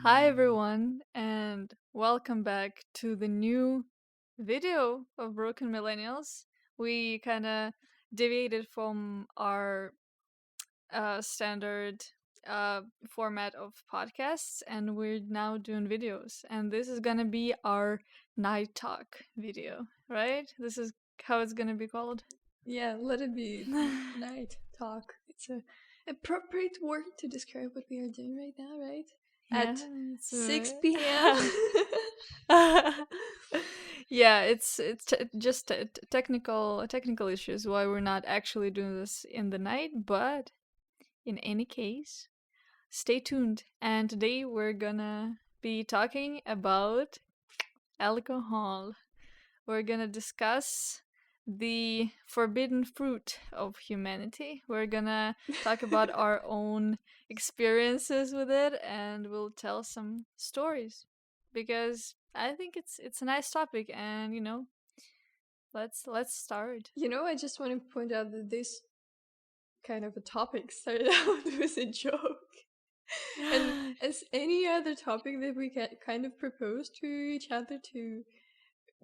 Hi everyone, and welcome back to the new video of Broken Millennials. We kind of deviated from our standard format of podcasts, and we're now doing videos. And this is gonna be our night talk video, right? This is how it's gonna be called. Yeah, let it be night talk. It's a appropriate word to describe what we are doing right now, right? Yeah, At it's 6 p.m. yeah, it's just technical issues why we're not actually doing this in the night, but in any case, stay tuned. And today we're gonna be talking about alcohol. We're gonna discuss the forbidden fruit of humanity. We're gonna talk about our own experiences with it, and we'll tell some stories because I think it's a nice topic. And let's start. I just want to point out that this kind of a topic started out with a joke. And as any other topic that we can kind of propose to each other to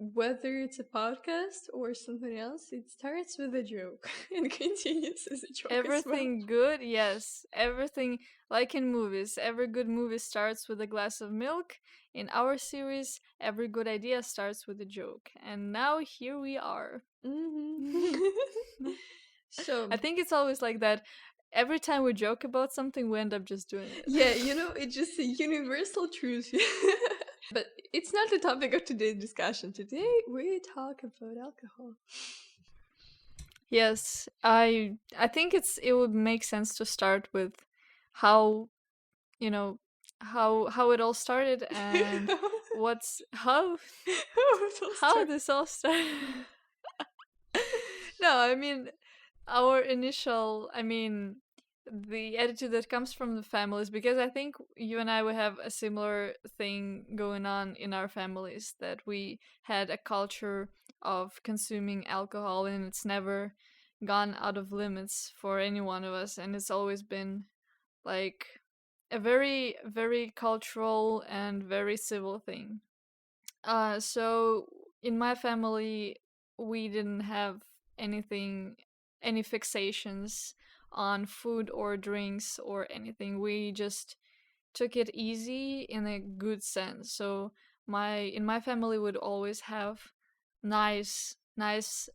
whether it's a podcast or something else, it starts with a joke and continues as a joke as well. Everything good, yes. Everything like in movies. Every good movie starts with a glass of milk. In our series, every good idea starts with a joke. And now here we are. So, I think it's always like that. Every time we joke about something, we end up just doing it. yeah, it's just a universal truth. But it's not the topic of today's discussion. Today we talk about alcohol. Yes, I think it would make sense to start with how, you know, how it all started and what's how it all how started. this all started. No, I mean our initial, the attitude that comes from the families, because I think you and I would have a similar thing going on in our families, that we had a culture of consuming alcohol and it's never gone out of limits for any one of us, and it's always been like a very very cultural and very civil thing. So in my family, we didn't have anything, any fixations on food or drinks or anything. We just took it easy in a good sense. So my family would always have nice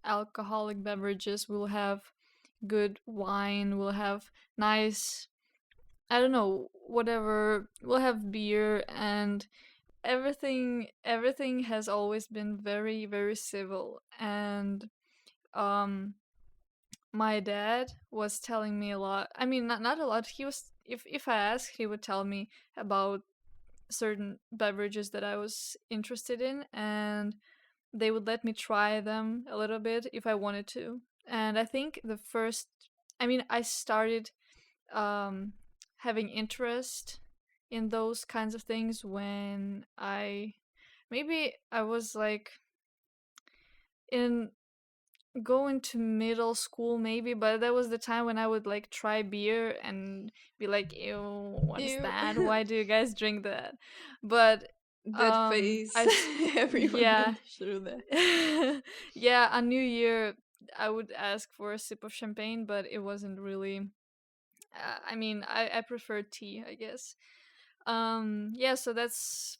alcoholic beverages. We'll have good wine. We'll have nice, I don't know, whatever. We'll have beer, and everything has always been very very civil. And um my dad was telling me a lot. I mean, not a lot. He was, if I asked, he would tell me about certain beverages that I was interested in, and they would let me try them a little bit if I wanted to. And I think the first, I started um having interest in those kinds of things when I was like in going to middle school maybe, but that was the time when I would like try beer and be like, ew, what is Ew. that? Why do you guys drink that? But That phase. I Everyone yeah. went through that. Yeah, on New Year I would ask for a sip of champagne, but it wasn't really I prefer tea, I guess. Yeah, so that's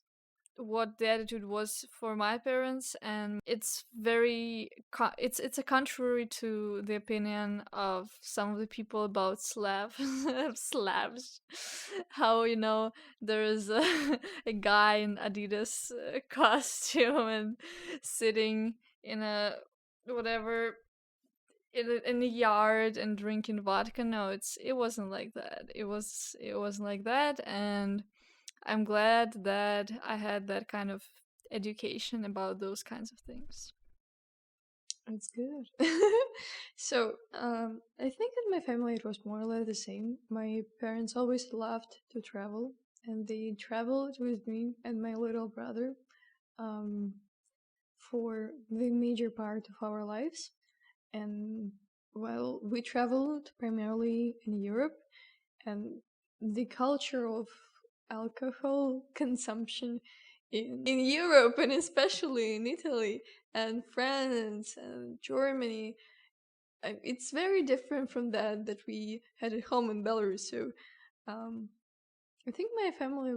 what the attitude was for my parents, and it's very it's a contrary to the opinion of some of the people about Slavs. How, there is a guy in Adidas costume and sitting in a whatever in a yard and drinking vodka. No, it wasn't like that. It wasn't like that. And I'm glad that I had that kind of education about those kinds of things. That's good. So, I think in my family it was more or less the same. My parents always loved to travel, and they traveled with me and my little brother um, for the major part of our lives. And well, we traveled primarily in Europe, and the culture of alcohol consumption in Europe, and especially in Italy and France and Germany. It's very different from that we had at home in Belarus. So um, I think my family,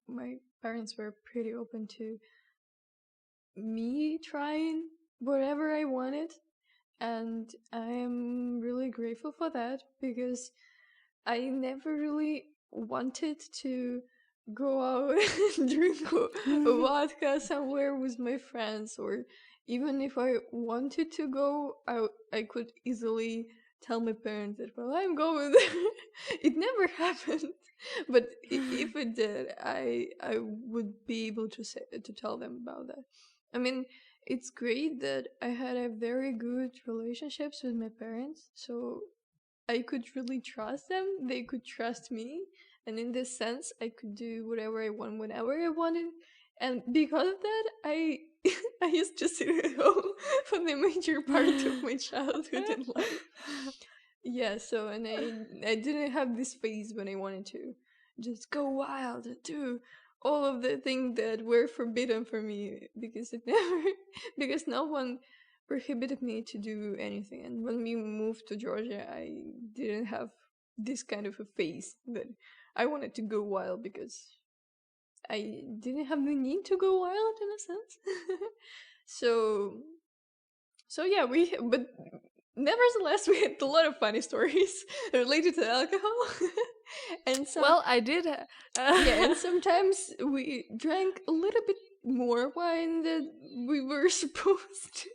my parents were pretty open to me trying whatever I wanted, and I am really grateful for that because I never really wanted to go out and drink a vodka somewhere with my friends, or even if I wanted to go, I could easily tell my parents that, well, I'm going there. It never happened, but if it did, I would be able to say to tell them about that. I mean, it's great that I had a very good relationships with my parents, so I could really trust them. They could trust me. And in this sense, I could do whatever I want whenever I wanted. And because of that, I I used to sit at home for the major part of my childhood and life. Yeah, so and I didn't have this phase when I wanted to just go wild and do all of the things that were forbidden for me because it never because no one prohibited me to do anything. And when we moved to Georgia, I didn't have this kind of a phase that I wanted to go wild because I didn't have the need to go wild in a sense. so so yeah, we but nevertheless we had a lot of funny stories related to alcohol, and some Well, I did. yeah, and sometimes we drank a little bit more wine than we were supposed to,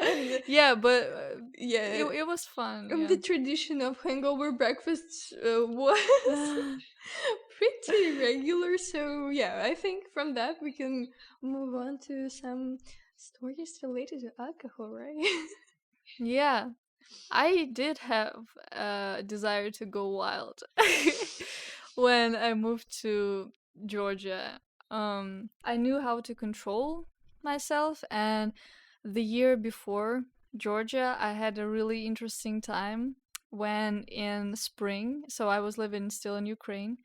and Yeah, but yeah, it was fun. the Yeah. tradition of hangover breakfasts was pretty regular. So yeah, I think from that we can move on to some stories related to alcohol, right? Yeah. I did have a desire to go wild when I moved to Georgia. I knew how to control myself, and the year before Georgia, I had a really interesting time when in spring. So I was living still in Ukraine.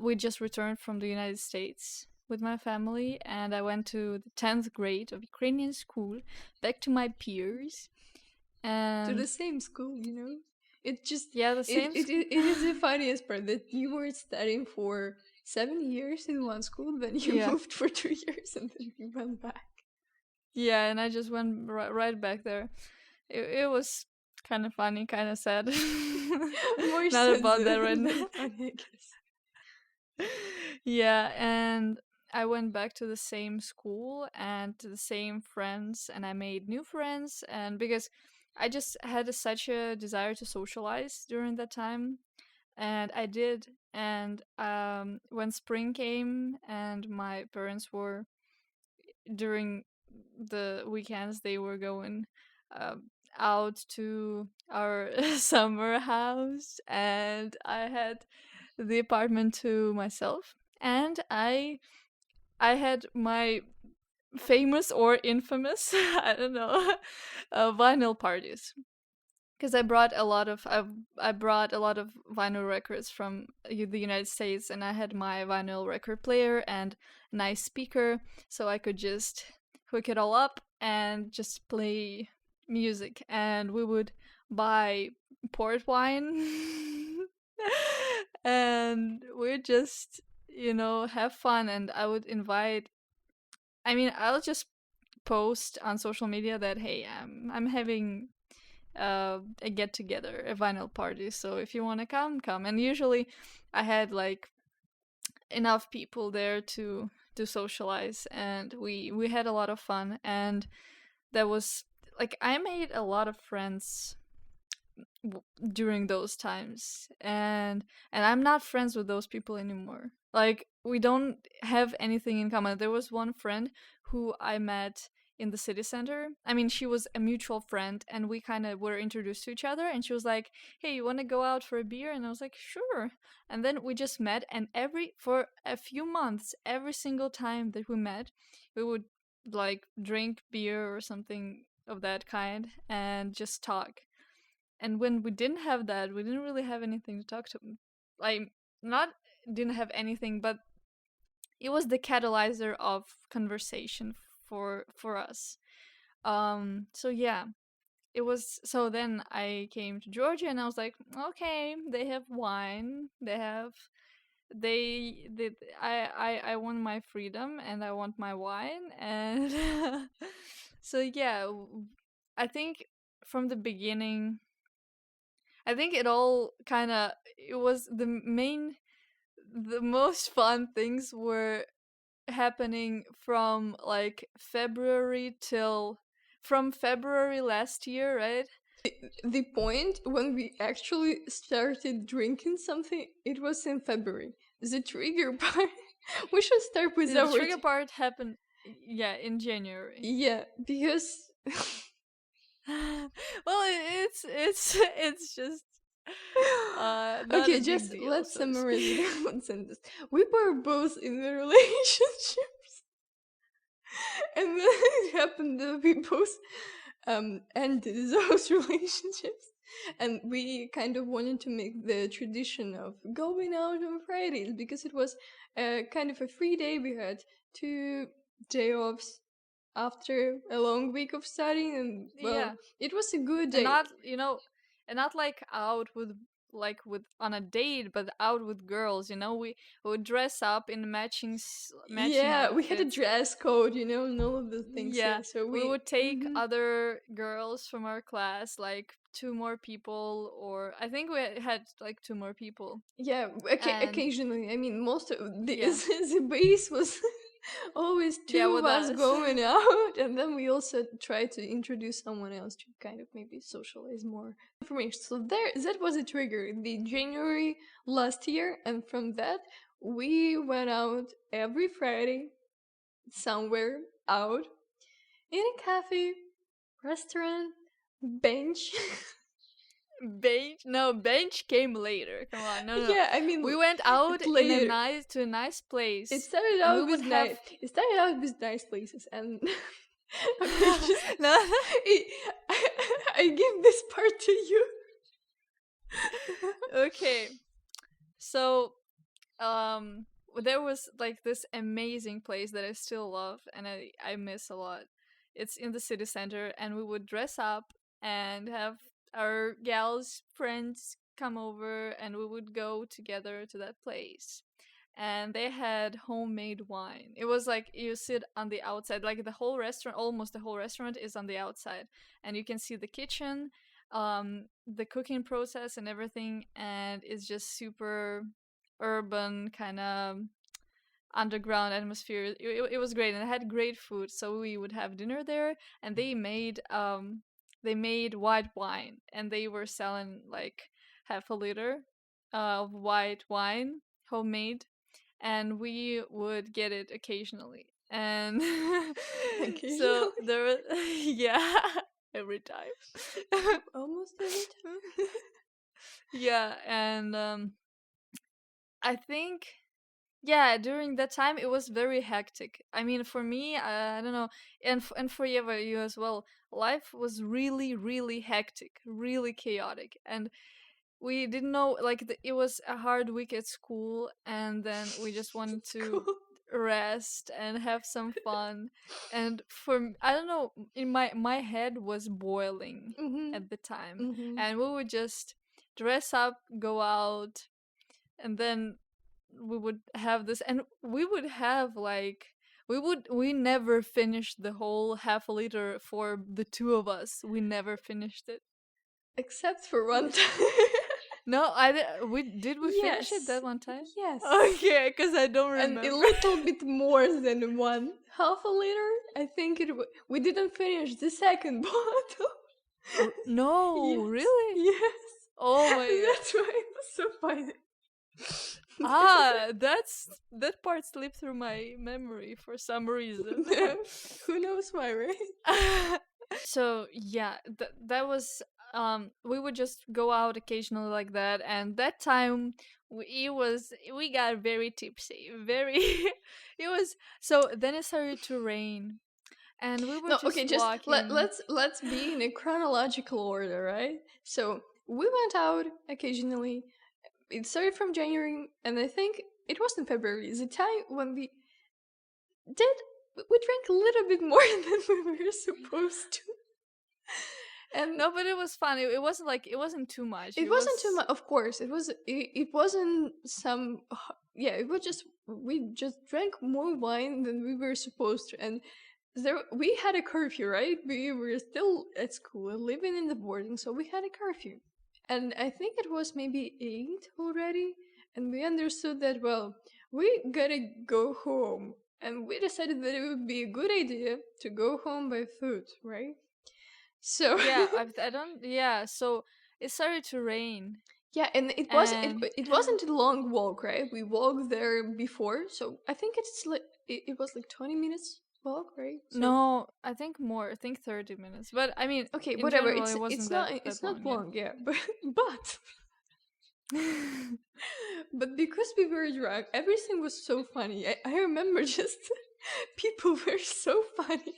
We just returned from the United States with my family, and I went to the 10th grade of Ukrainian school, back to my peers, To the and same school, you know. It just yeah, the it same it, school. it it is the funniest part that you were studying for 7 years in one school, then you Yeah, moved for 2 years, and then you went back. yeah, and I just went right back there. It was kind of funny, kind of sad. More Not sad about that right than now. funny, I guess. Yeah, and I went back to the same school and to the same friends, and I made new friends. And because I just had such a desire to socialize during that time, and I did. And when spring came and my parents were during the weekends they were going out to our summer house, and I had the apartment to myself, and I had my famous or infamous I don't know vinyl parties, because I brought a lot of vinyl records from the United States, and I had my vinyl record player and nice speaker, so I could just hook it all up and just play music. And we would buy port wine, and we'd just have fun. And I would invite. I mean, I'll just post on social media that hey, I'm having a get together, a vinyl party. So if you want to come, come. And usually, I had like enough people there to socialize, and we had a lot of fun. And that was like I made a lot of friends during those times, and I'm not friends with those people anymore. Like we don't have anything in common. There was one friend who I met in the city center. I mean, she was a mutual friend, and we kind of were introduced to each other, and she was like, "Hey, you want to go out for a beer?" And I was like, "Sure." And then we just met, and every for a few months, every single time that we met, we would like drink beer or something of that kind and just talk. And when we didn't have that, we didn't really have anything to talk to. Like, not didn't have anything, but it was the catalyzer of conversation for us. So yeah, it was. So then I came to Georgia and I was like, okay, they have wine, they I want my freedom and I want my wine. And so yeah, I think from the beginning, I think it all kind of, it was the most fun things were happening from like February till from February last year, right? The point when we actually started drinking something, it was in February. The trigger part, we should start with The our. trigger part happened, yeah, in January. Yeah, because. Well, it's just not a Okay, big just deal, let's so to summarize it speak. in one sentence. We were both in a relationship, and then it happened that we both ended those relationships, and we kind of wanted to make the tradition of going out on Fridays because it was kind of a free day. We had 2 day offs after a long week of studying, and well, Yeah, it was a good and day. not, and not like out with, like with on a date, but out with girls. We would dress up in matching Yeah, we had a outfits. dress code, and all of the things. Yeah, Yeah, so we we. would take Mhm. other girls from our class, like two more people, or I think we had like two more people. Yeah, And occasionally. I mean, most of the yeah, the base was always yeah, two of with us us. going out, and then we also try to introduce someone else to kind of maybe socialize more information. So that was a trigger. The January last year, and from that we went out every Friday somewhere out in a cafe, restaurant, bench. Bench? No, bench came later. Come on, no, no, no. Yeah, I mean, We went out in a later. nice It place, started and we out would with have. nice. It started out with nice places, and okay, just No. I, I give this part to you. Okay, so there was like this amazing place that I still love and I miss a lot. It's in the city center, and we would dress up and have our gals friends come over, and we would go together to that place. And they had homemade wine. It was like you sit on the outside, like the whole restaurant, almost the whole restaurant is on the outside, and you can see the kitchen, the cooking process and everything, and it's just super urban kind of underground atmosphere. It was great, and it had great food. So we would have dinner there, and they made white wine, and they were selling like half a liter of white wine, homemade, and we would get it occasionally. And so Occasionally, there was, yeah, every time. almost every time. Yeah, and I think, yeah, during that time it was very hectic. I mean, for me, I don't know, and for Eva, you as well. Life was really, really hectic, really chaotic, and we didn't know, like it was a hard week at school, and then we just wanted to Cool. rest and have some fun. And I don't know, in my head was boiling Mhm. at the time, Mhm. and we would just dress up, go out, and then we would have this, and we would have like, we never finished the whole half a liter for the two of us. We never finished it. Except for one time. No, we did, we finish it Yes. that one time. Yes. Okay, because I don't And a remember. little bit more than one half a liter. I think we didn't finish the second bottle. No, Yes, really? yes. Oh my god. That's why it was so funny. That part slipped through my memory for some reason. Who knows why, right? So yeah, that was, we would just go out occasionally like that, and that time we got very tipsy, very it was, so then it started to rain, and we were No, okay, just just walking. let's be in a chronological order, right? So we went out occasionally. It started from January, and I think it was in February, the time when did we drank a little bit more than we were supposed to. And No, but it was fun. It wasn't like it wasn't too much. it It wasn't too was much, of course. It wasn't some. Yeah, it was just we just drank more wine than we were supposed to, and there we had a curfew, right? We were still at school, living in the boarding, so we had a curfew, and I think it was maybe 8 already, and we understood that we gotta go home, and we decided that it would be a good idea to go home by foot, right? So yeah. I don't. Yeah. So it started to rain, yeah, and and it wasn't a long walk, right? We walked there before, so I think it was like 20 minutes walk, right? So no, I think more. I think 30 minutes. But I mean, okay, in whatever. general, it wasn't that It's that not long. Yeah. long, yeah, but but because we were drunk, everything was so funny. I remember just people were so funny,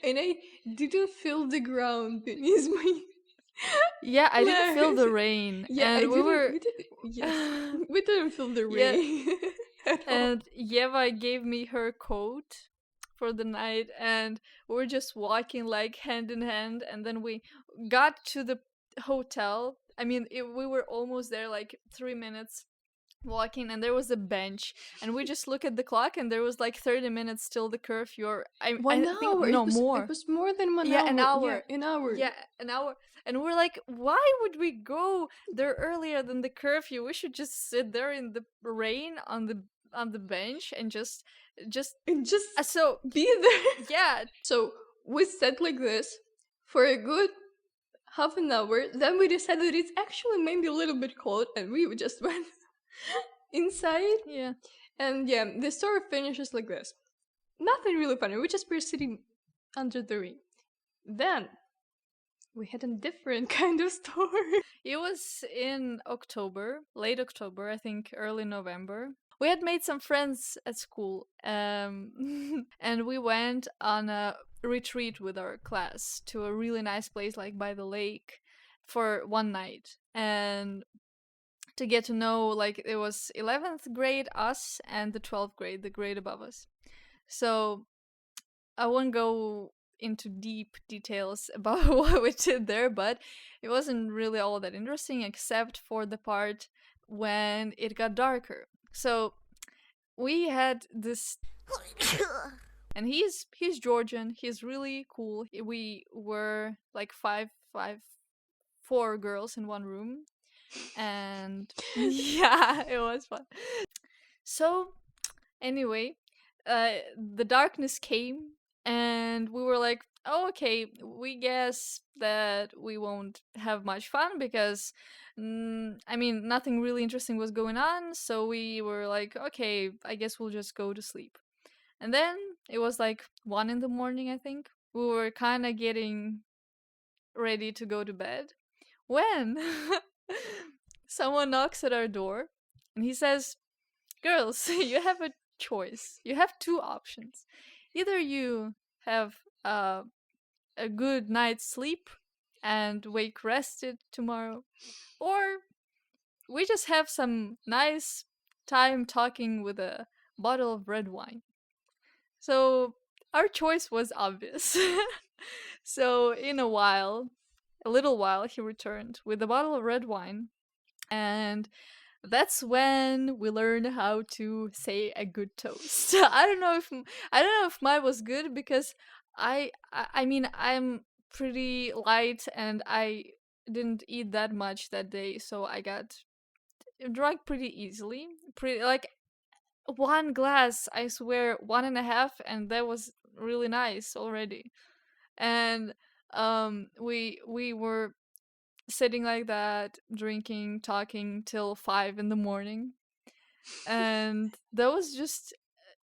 and I didn't feel the ground beneath my Yeah, I didn't feel legs. the rain, Yeah, I and we didn't. were, We did. Yes, we didn't feel the yeah, rain at all. and Yeva gave me her coat for the night, and we were just walking like hand in hand, and then we got to the hotel. I mean, we were almost there, like 3 minutes walking, and there was a bench, and we just look at the clock, and there was like 30 minutes till the curfew. Or One I think hour. no It more. was more than one Yeah, an hour. Yeah, hour. an hour. Yeah, an hour. And we're like, why would we go there earlier than the curfew? We should just sit there in the rain on the bench and just And just so be there. yeah. So we sat like this for a good half an hour. Then we decided it's actually maybe a little bit cold, and we just went inside. Yeah. And yeah, the story finishes like this. Nothing really funny. We just were sitting under the ring. Then we had a different kind of story. It was in October, late October, I think early November. We had made some friends at school, and we went on a retreat with our class to a really nice place, like by the lake, for one night. And to get to know, like, it was 11th grade, us, and the 12th grade, the grade above us. So I won't go into deep details about what we did there, but it wasn't really all that interesting except for the part when it got darker. So we had this, and he's Georgian. He's really cool. We were like four girls in one room, and yeah, it was fun. So anyway, the darkness came, and we were like, oh, okay, we guess that we won't have much fun because, I mean, nothing really interesting was going on. So we were like, okay, I guess we'll just go to sleep. And then it was like 1 in the morning, I think. We were kind of getting ready to go to bed when someone knocks at our door, and he says, girls, you have a choice. You have two options. Either you have a good night's sleep and wake rested tomorrow, or we just have some nice time talking with a bottle of red wine. So our choice was obvious. So in a little while, he returned with a bottle of red wine, and that's when we learn how to say a good toast. I don't know if mine was good because I mean, I'm pretty light and I didn't eat that much that day, so I got drunk pretty easily. Pretty like one glass, I swear, one and a half, and that was really nice already. And we were sitting like that, drinking, talking till 5 in the morning, and that was just,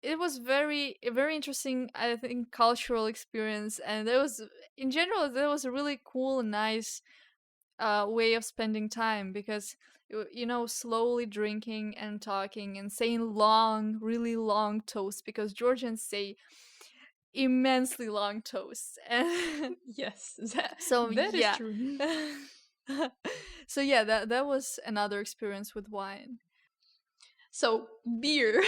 it was very interesting, I think, cultural experience. And there was, in general, there was a really cool and nice way of spending time because slowly drinking and talking and saying long, really long toasts, because Georgians say immensely long toasts. And Yes, so that is yeah. true. So yeah, that was another experience with wine. So beer.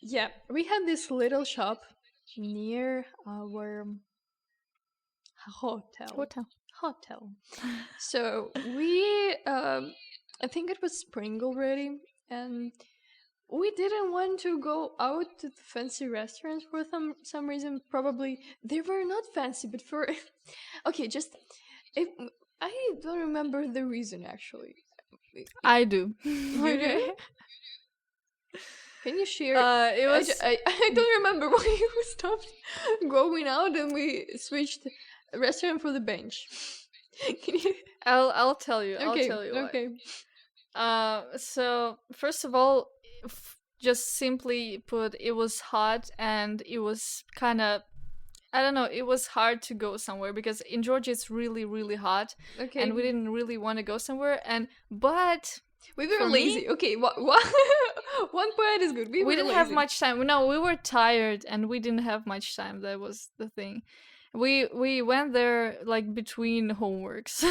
Yeah, we had this little shop near our hotel. Hotel. Hotel. So we, I think it was spring already, and we didn't want to go out to the fancy restaurants for some reason. Probably they were not fancy, but for okay, just if I don't remember the reason actually. I do. You do? Can you share? It was. I don't remember why we stopped going out and we switched restaurant for the bench. Can you? I'll tell you. I'll Okay, tell you why. okay, So first of all, just simply put, it was hot and it was kind of, I don't know, it was hard to go somewhere because in Georgia it's really really hot, and we okay. didn't really want to go somewhere. And but We were for me, lazy. Okay, what? One point is good. We we were didn't have lazy. much time. No, we were tired and we didn't have much time. That was the thing. We went there like between homeworks,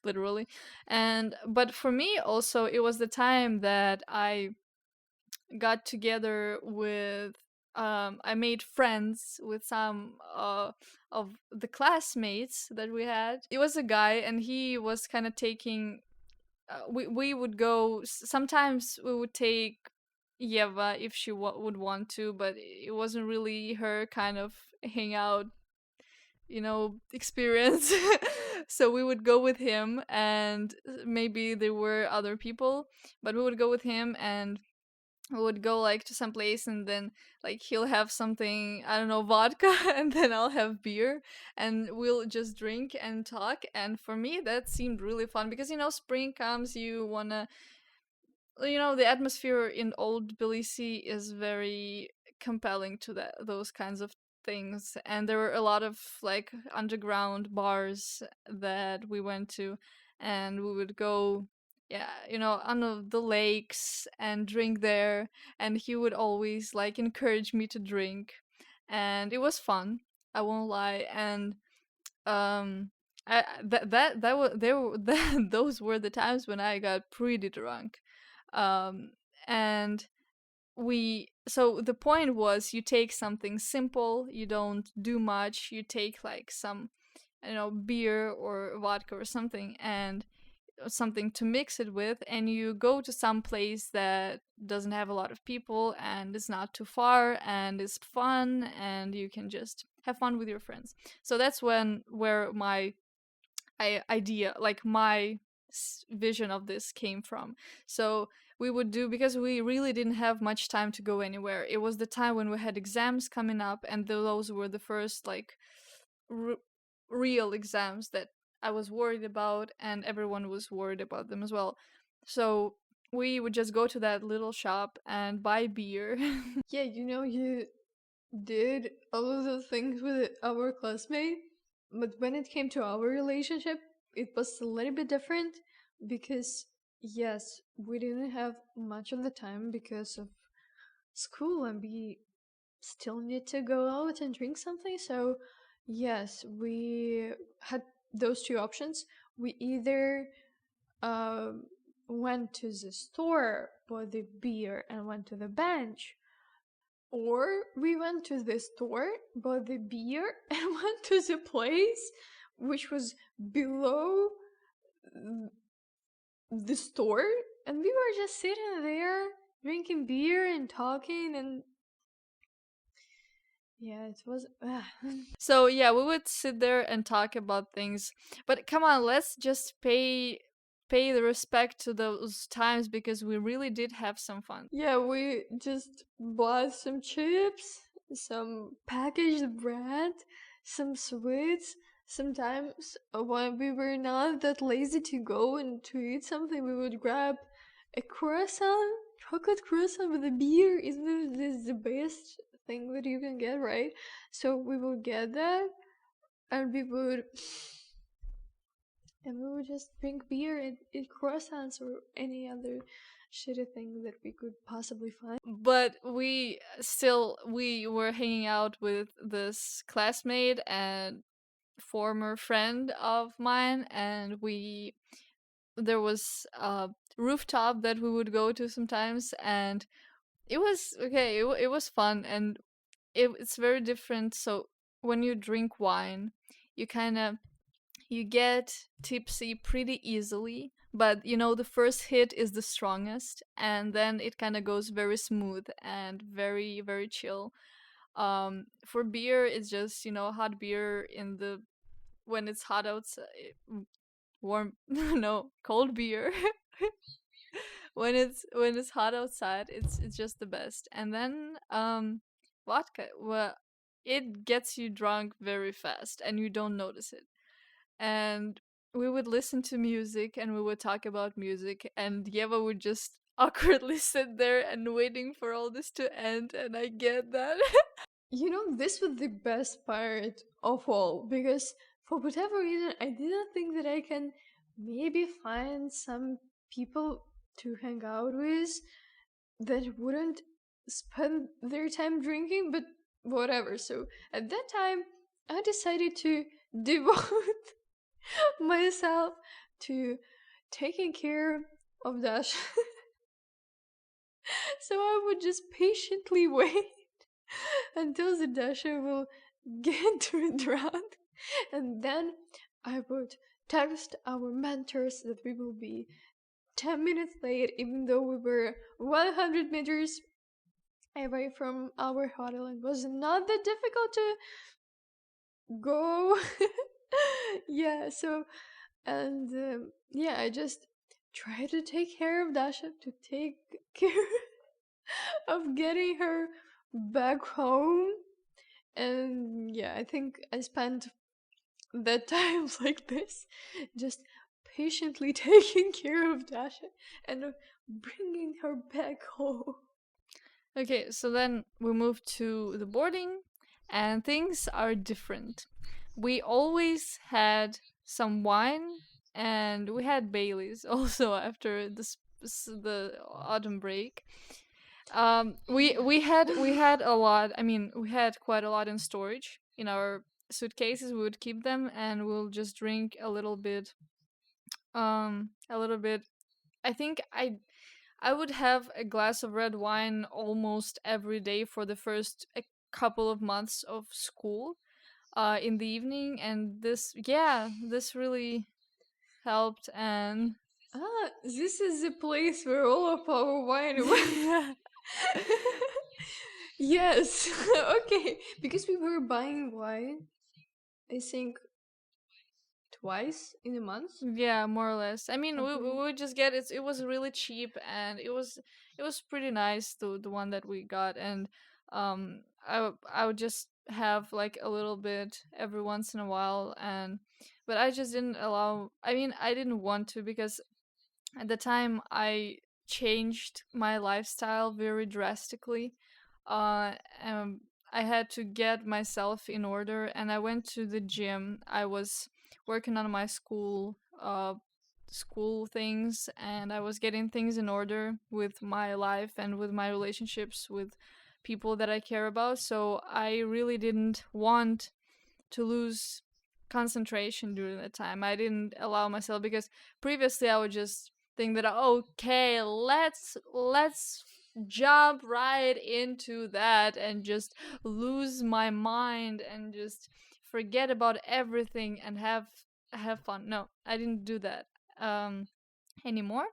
literally. And but for me also it was the time that I got together with I made friends with some of the classmates that we had. It was a guy and he was kind of taking we would go sometimes we would take Yeva if she would want to, but it wasn't really her kind of hangout, experience. So we would go with him, and maybe there were other people, but we would go with him, and we would go like to some place, and then like he'll have something, I don't know, vodka, and then I'll have beer, and we'll just drink and talk. And for me that seemed really fun because spring comes, you want to, the atmosphere in old Tbilisi is very compelling to those kinds of things, and there were a lot of like underground bars that we went to, and we would go, yeah, on the lakes and drink there, and he would always like encourage me to drink, and it was fun, I won't lie. And um that was there those were the times when I got pretty drunk. um and so the point was, you take something simple, you don't do much, you take like some, beer or vodka or something, and something to mix it with, and you go to some place that doesn't have a lot of people and is not too far and is fun, and you can just have fun with your friends. So that's where my idea, like my vision of this came from. So we would do, because we really didn't have much time to go anywhere. It was the time when we had exams coming up, and those were the first like r- real exams that I was worried about, and everyone was worried about them as well. So we would just go to that little shop and buy beer. Yeah, you did all of those things with our classmate, but when it came to our relationship, it was a little bit different because, yes, we didn't have much of the time because of school and we still need to go out and drink something. So, yes, we had those two options. We either um, went to the store, bought the beer, and went to the bench, or we went to the store, bought the beer, and went to the place which was below the store, and we were just sitting there drinking beer and talking, and yeah, it was. So yeah, we would sit there and talk about things. But come on, let's just pay the respect to those times, because we really did have some fun. Yeah, we just bought some chips, some packaged bread, some sweets. Sometimes, when we were not that lazy to go and to eat something, we would grab a croissant, chocolate croissant with a beer. Isn't this the best thing that you can get, right? So we would get that, and we would just drink beer and eat croissants or any other shitty thing that we could possibly find. But we were hanging out with this classmate and former friend of mine, and we there was a rooftop that we would go to sometimes, and it was okay. It was fun, and it's very different. So when you drink wine, you kind of you get tipsy pretty easily, but the first hit is the strongest, and then it kind of goes very smooth and very very chill. For beer, it's just hot beer in the when it's hot outside, warm no, cold beer. When it's hot outside, it's just the best. And then vodka, well, it gets you drunk very fast and you don't notice it. And we would listen to music and we would talk about music, and Yeva would just awkwardly sit there and waiting for all this to end, and I get that. You know, this was the best part of all because for whatever reason, I didn't think that I can maybe find some people to hang out with that wouldn't spend their time drinking, but whatever. So at that time, I decided to devote myself to taking care of Dash. So I would just patiently wait until the Dasher will get to drown, and then I would text our mentors that we will be 10 minutes late, even though we were 100 meters away from our hotel and was not that difficult to go. Yeah, so, and yeah, I just try to take care of Dasha, to take care of getting her back home. And yeah, I think I spent that time like this, just patiently taking care of Dasha and bringing her back home. Okay, so then we move to the boarding, and things are different. We always had some wine, and we had Baileys also after the autumn break. We had a lot. I mean, we had quite a lot in storage in our suitcases. We would keep them, and we'll just drink a little bit. A little bit. I think I would have a glass of red wine almost every day for the first couple of months of school, in the evening, and this really helped. And Ah, this is the place where all of our wine yeah, Yes. Okay, because we were buying wine, I think twice in a month. yeah, more or less. I mean, we Okay. would just get it. It was really cheap, and it was pretty nice, the one that we got. And I would just have like a little bit every once in a while, and but I just didn't allow. I mean, I didn't want to, because at the time I changed my lifestyle very drastically. uh um, I had to get myself in order, and I went to the gym. I was working on my school things, and I was getting things in order with my life and with my relationships with people that I care about. So I really didn't want to lose concentration during that time. I didn't allow myself, because previously I would just think that, okay, let's jump right into that and just lose my mind and just forget about everything and have fun. No, I didn't do that anymore,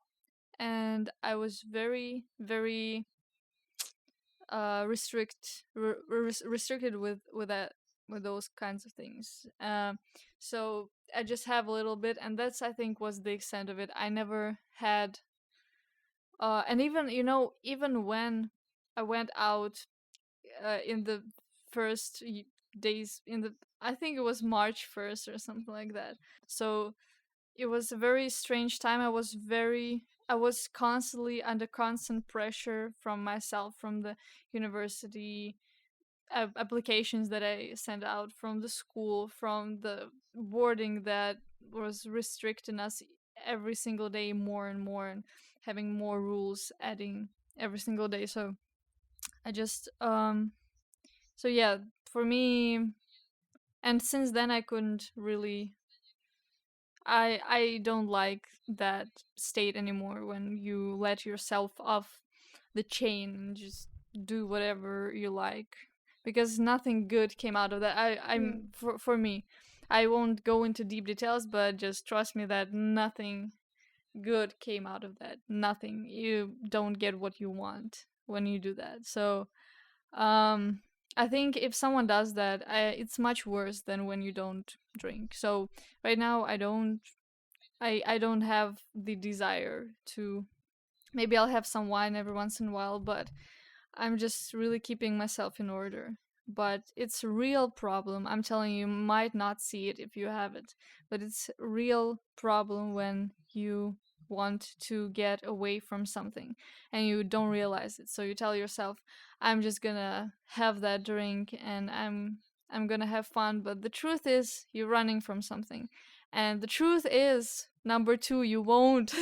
and I was very very restricted with that, with those kinds of things. So I just have a little bit, and that's, I think, was the extent of it. I never had, and even even when I went out in the days, in the I think it was March 1st or something like that. So it was a very strange time. I was constantly under constant pressure from myself, from the university applications that I sent out, from the school, from the boarding that was restricting us every single day more and more, and having more rules adding every single day. So I just so yeah, for me, and since then I couldn't really I don't like that state anymore when you let yourself off the chain and just do whatever you like, because nothing good came out of that. Yeah. I'm for me, I won't go into deep details, but just trust me that nothing good came out of that. Nothing. You don't get what you want when you do that. So, um I think if someone does that, it's much worse than when you don't drink. So right now I don't have the desire to. Maybe I'll have some wine every once in a while, but I'm just really keeping myself in order. But it's a real problem. I'm telling you, you might not see it if you have it, but it's a real problem when you want to get away from something and you don't realize it. So you tell yourself, I'm just gonna have that drink and I'm gonna have fun. But the truth is you're running from something. And the truth is, number two, you won't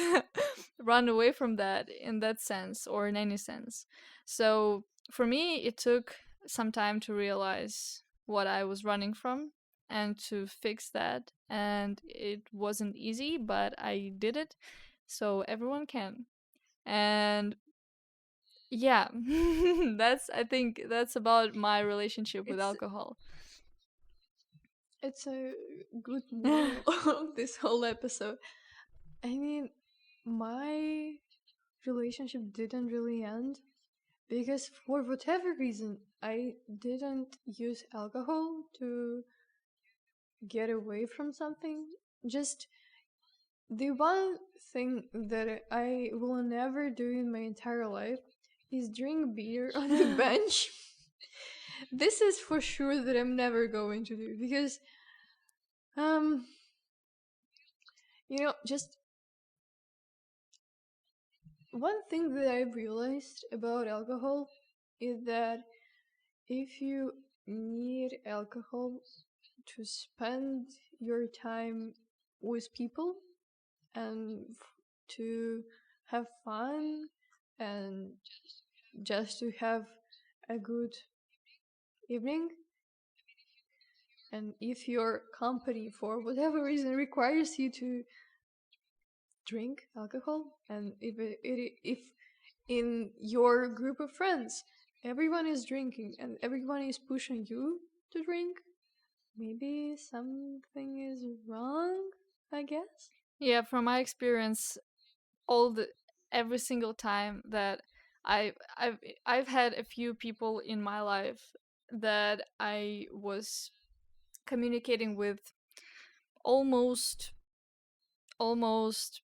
run away from that in that sense or in any sense. So for me, it took some time to realize what I was running from and to fix that. And it wasn't easy, but I did it. So everyone can. And yeah, I think that's about my relationship with It's alcohol. it's a good moral of this whole episode. I mean, my relationship didn't really end because for whatever reason I didn't use alcohol to get away from something. Just the one thing that I will never do in my entire life is drink beer on the bench. This is for sure that I'm never going to do because um just one thing that I realized about alcohol is that if you need alcohol to spend your time with people and to have fun and just to have a good evening, and if your company for whatever reason requires you to drink alcohol, and if in your group of friends everyone is drinking and everyone is pushing you to drink, maybe something is wrong, I guess. Yeah, from my experience, all the every single time that I've had a few people in my life that I was communicating with almost almost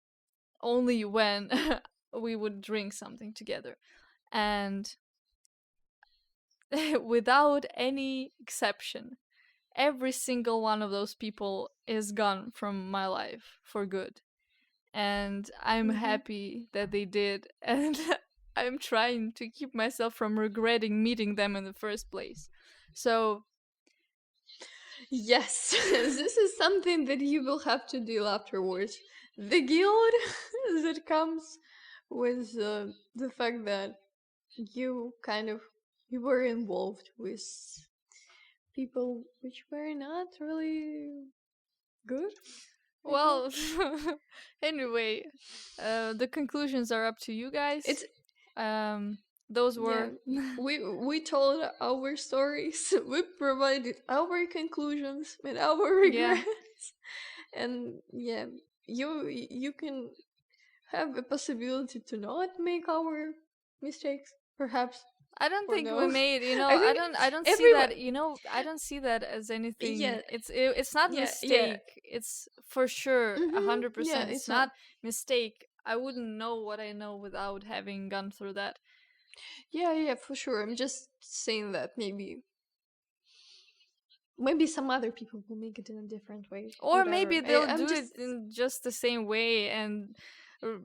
only when we would drink something together. And without any exception, every single one of those people is gone from my life for good. And I'm Hmm. happy that they did. And I'm trying to keep myself from regretting meeting them in the first place. So, Yes, this is something that you will have to deal afterwards. The guilt that comes with the fact that you kind of you were involved with people which were not really good, I guess. well, anyway, the conclusions are up to you guys. It's Um, those Yeah, were, we told our stories, we provided our conclusions and our yeah. regrets, and yeah, you can have a possibility to not make our mistakes, perhaps, I don't or think we no. made, I think I don't see everyone, that, I don't see that as anything. yeah, It's not yeah, mistake. It's for sure yeah, 100%. It's it's not. not mistake. I wouldn't know what I know without having gone through that. Yeah, yeah, for sure. I'm just saying that maybe some other people will make it in a different way. Or Whatever. maybe they'll I'm do just it in just the same way and uh,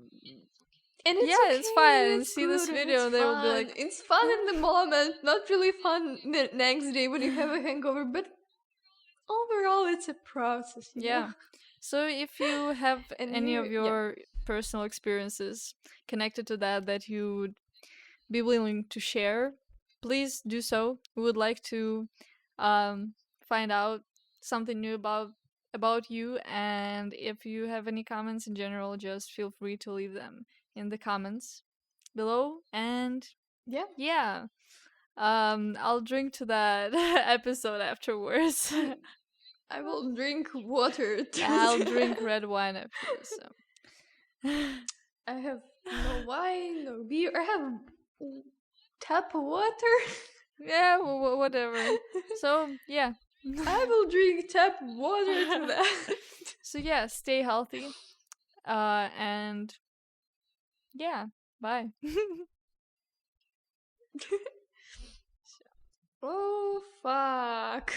And it's yeah, it's okay, fine. and And it's see this good, and it's video and they will be fun. like, It's fun in the moment, not really fun the next day when you have a hangover, but overall, it's a process. yeah. So if you have And any of yeah. your personal experiences connected to that that you would be willing to share, please do so. We would like to find out something new about you. And if you have any comments in general, just feel free to leave them in the comments below. And Yeah. yeah, I'll drink to that episode afterwards. I will drink water I'll to drink red wine after this. So. I have no wine, no beer. I have tap water. Yeah, whatever. So yeah. I will drink tap water to that. So yeah, stay healthy. And yeah, bye. Oh fuck.